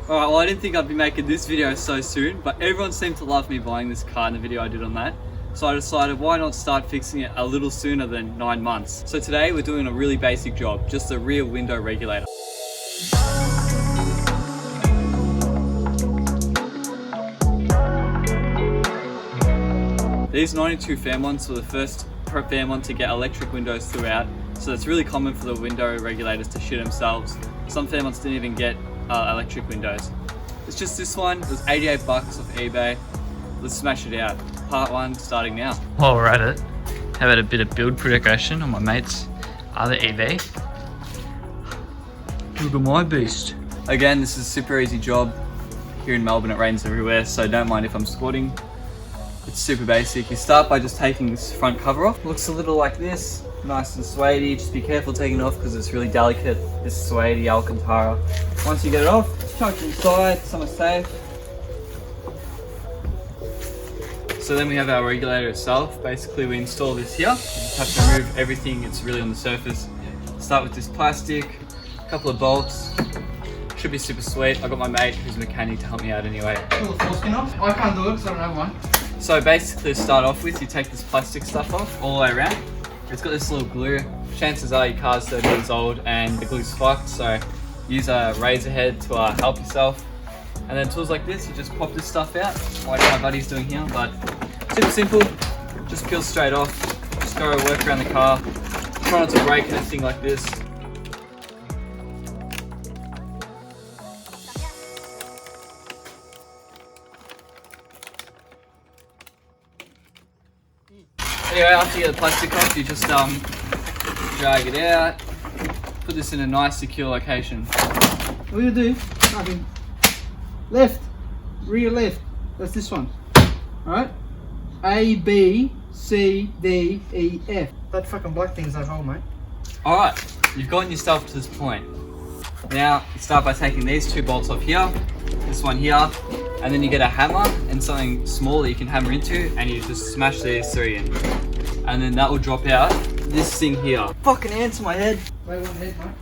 Alright, well I didn't think I'd be making this video so soon, but everyone seemed to love me buying this car in the video I did on that. So I decided why not start fixing it a little sooner than 9 months. So today we're doing a really basic job, just a rear window regulator. These 92 Fairmonts were the first Fairmont to get electric windows throughout, so it's really common for the window regulators to shit themselves. Some Fairmonts didn't even get electric windows. It's just this one. It was 88 bucks off eBay. Let's smash it out. Part 1 starting now. While we're at it, how about a bit of build progression on my mate's other EV? Look at my beast. Again, this is a super easy job. Here in Melbourne it rains everywhere, so don't mind if I'm squatting. It's super basic. You start by just taking this front cover off. It looks a little like this, nice and suede-y. Just be careful taking it off because it's really delicate, this suede-y Alcantara. Once you get it off, chuck it inside, somewhere safe. So then we have our regulator itself. Basically we install this here. You just have to remove everything, it's really on the surface. Start with this plastic, a couple of bolts. Should be super sweet. I got my mate who's a mechanic to help me out anyway. Pull the foreskin off. I can't do it because I don't have one. So basically to start off with, you take this plastic stuff off all the way around. It's got this little glue. Chances are your car's 30 years old and the glue's fucked, so use a razor head to help yourself. And then tools like this, you just pop this stuff out, like my buddy's doing here, but super simple. Just peel straight off. Just go work around the car. Try not to break anything like this. Anyway, after you get the plastic off, you just drag it out, put this in a nice secure location. What you do? Nothing. Left, rear left. That's this one. Alright? A, B, C, D, E, F. That fucking black thing's that hole, mate. Alright, you've gotten yourself to this point. Now, you start by taking these 2 bolts off here, this one here, and then you get a hammer and something small that you can hammer into, and you just smash these 3 in. And then that will drop out this thing here. Fucking ants on my head. Wait, one head, mate.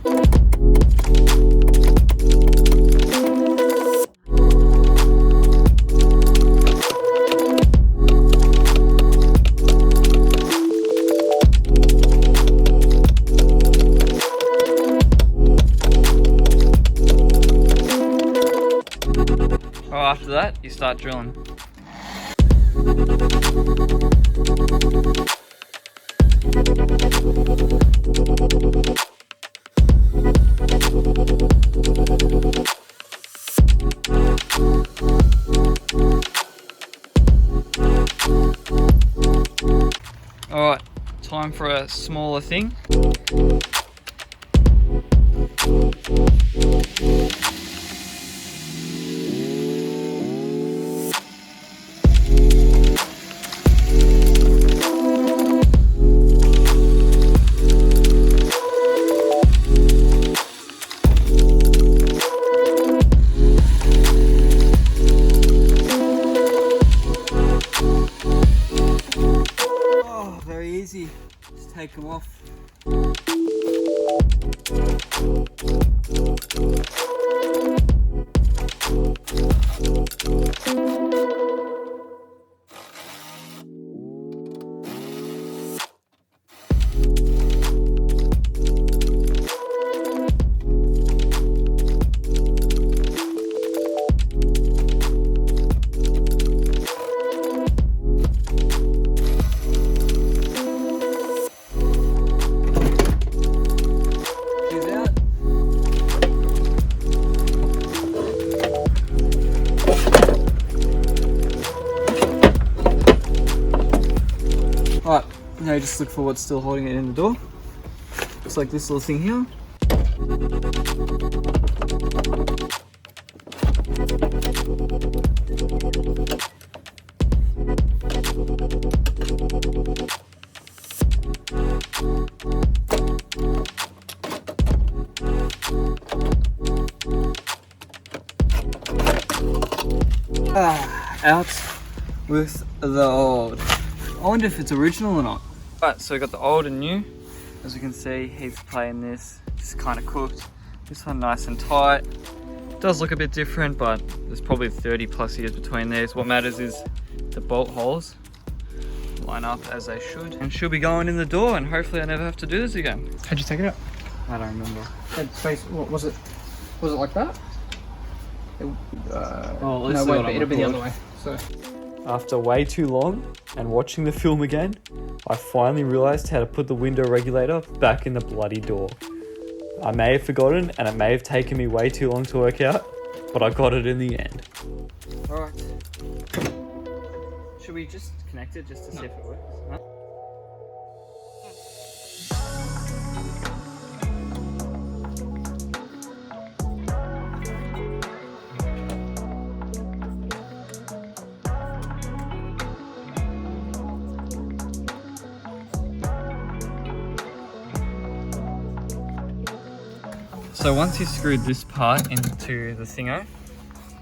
Oh, after that, you start drilling. Alright, time for a smaller thing. Easy, just take them off. Alright, now you just look for what's still holding it in the door. Looks like this little thing here. Out with the old. I wonder if it's original or not. Right, so we got the old and new. As you can see, he's playing this. It's kind of cooked. This one nice and tight. It does look a bit different, but there's probably 30 plus years between these. What matters is the bolt holes line up as they should. And she'll be going in the door, and hopefully I never have to do this again. How'd you take it out? I don't remember. What was it? Was it like that? Oh, no, wait, but it'll be the other way. So. After way too long and watching the film again, I finally realised how to put the window regulator back in the bloody door. I may have forgotten and it may have taken me way too long to work out, but I got it in the end. Alright. Should we just connect it just to see if it works? No? So once you've screwed this part into the thingo,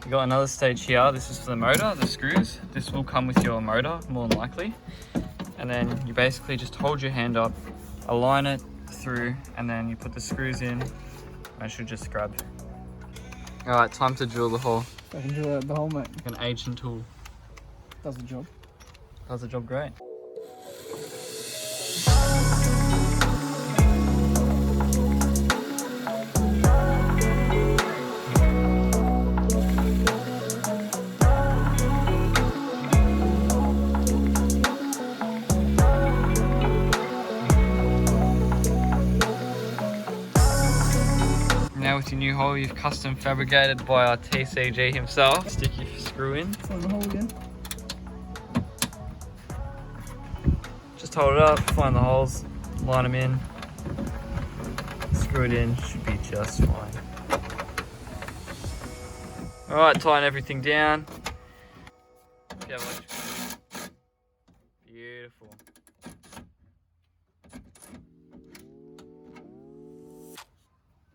you've got another stage here. This is for the motor, the screws. This will come with your motor, more than likely. And then you basically just hold your hand up, align it through, and then you put the screws in, and it should just grab. All right, time to drill the hole. I can drill out the hole, mate. Like an ancient tool. Does the job. Does the job great. Now with your new hole you've custom fabricated by our TCG himself. Stick your screw in. Find the hole again. Just hold it up, find the holes, line them in, screw it in, should be just fine. Alright, tighten everything down. If you have electrical. Beautiful.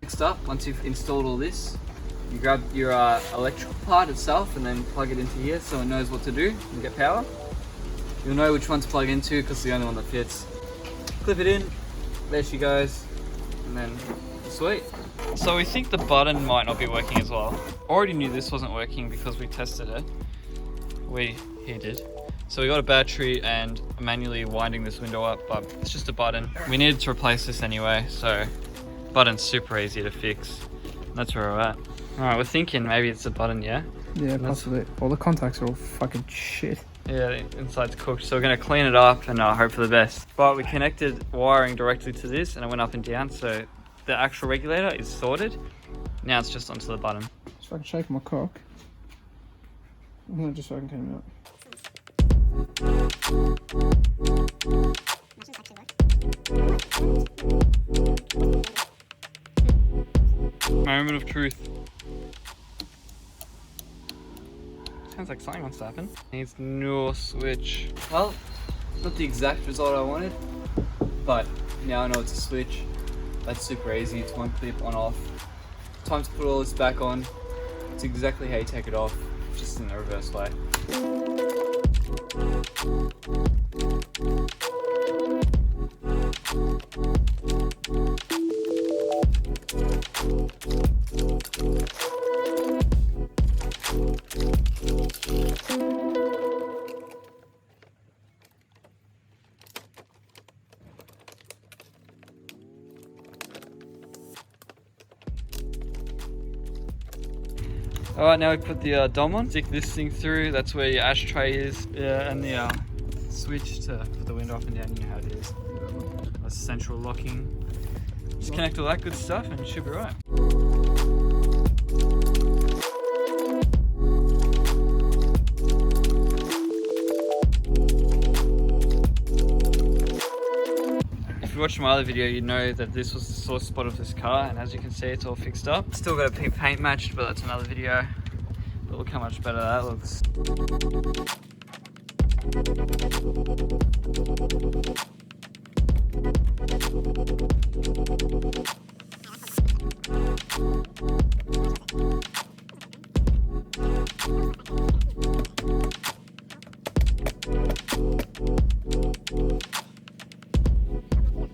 Next up, once you've installed all this, you grab your electrical part itself and then plug it into here so it knows what to do and get power. You'll know which one to plug into because it's the only one that fits. Clip it in, there she goes, and then sweet. So we think the button might not be working as well. Already knew this wasn't working because we tested it. He did. So we got a battery and manually winding this window up, but it's just a button. We needed to replace this anyway, so button's super easy to fix. That's where we're at. Alright, we're thinking maybe it's a button, yeah? Yeah, possibly. All the contacts are all fucking shit. Yeah, the inside's cooked, so we're going to clean it up and hope for the best. But we connected wiring directly to this and it went up and down, so the actual regulator is sorted. Now it's just onto the button. Just fucking shaking my cock. I'm gonna just fucking came out. Moment of truth. Sounds like something wants to happen. Needs no switch. Well, not the exact result I wanted, but now I know it's a switch. That's super easy. It's one clip on off. Time to put all this back on. It's exactly how you take it off, just in the reverse way. Alright, now we put the dom on. Stick this thing through, that's where your ashtray is. Yeah, and the switch to put the window up and down, you know how it is. That's central locking. Just connect all that good stuff and you should be right. If you watched my other video, you know that this was the sore spot of this car, and as you can see, it's all fixed up. Still got a paint matched, but that's another video. But look how much better that looks.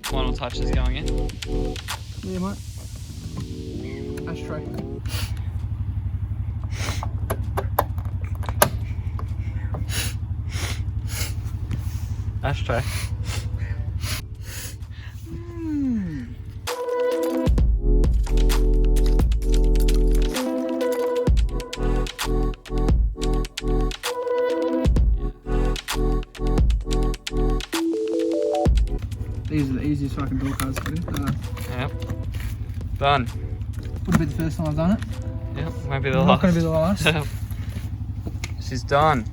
Final touches going in. Yeah, mate. Ashtray. Ashtray. These are the easiest fucking door cards to put in. Yep. Done. Would be the first time I've done it. Yep, won't be the Not last. going to be the last. She's done.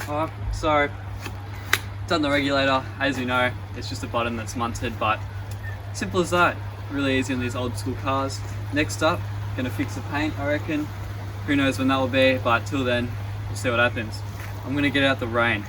Alright, so done the regulator. As you know, it's just a button that's mounted, but simple as that. Really easy on these old school cars. Next up, gonna fix the paint, I reckon. Who knows when that will be, but till then, we'll see what happens. I'm gonna get out the rain.